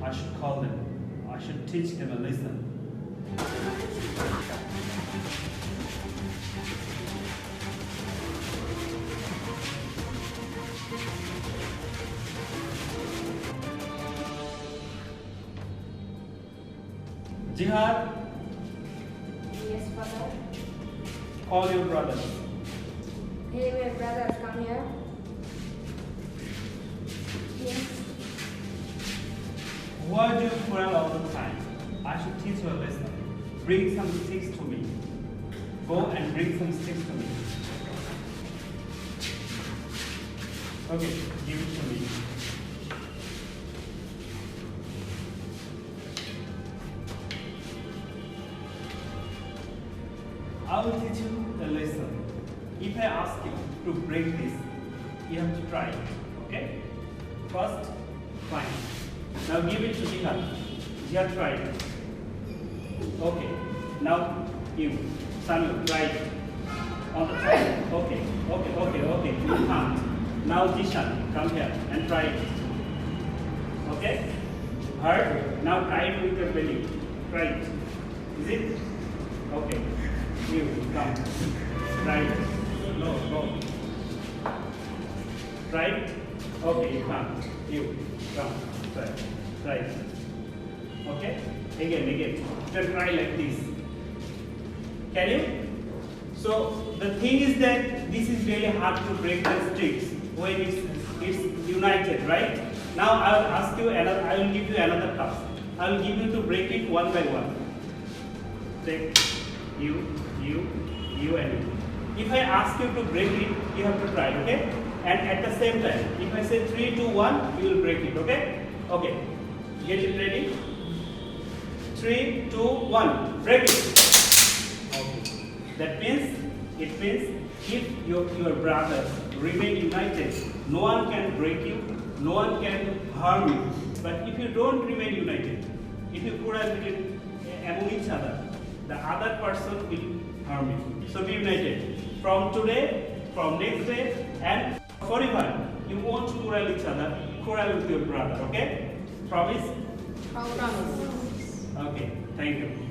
I should call them. I should teach them a lesson. Jihad, Yes, father. call your brothers. Hey, my brothers, come here. Yes. Why do you quarrel all the time? I should teach you a lesson. Bring some sticks to me. Go and bring some sticks to me. Okay, give it to me. I will teach you a lesson. If I ask you to break this, you have to try. Okay? First, fine. Now give it to Jihad. Jihad, try it. Okay. Now you, Samuel, try it. On the top. Okay. You can't. Now Jishan, come here and try it. Okay? Hard. Now try it with your belly. Try it. Is it? Okay. You come. Try it. No. Try it. Okay, you come. You come. Try it. Okay? Again. You can try like this. Can you? So the thing is that this is really hard to break the sticks when it's united, right? Now I will ask you another. I will give you another task. I will give you to break it one by one. Take you and you. If I ask you to break it, you have to try, okay? And at the same time, if I say 3, 2, 1, you will break it, okay? Okay. Get it ready? 3, 2, 1. Break it. Okay. That means, if your brothers remain united, no one can break you, no one can harm you. But if you don't remain united, if you quarrel among each other, the other person will harm you. So be united. From today, from next day, and forever, you won't quarrel each other. Quarrel with your brother, okay? Promise? Promise. Okay, thank you.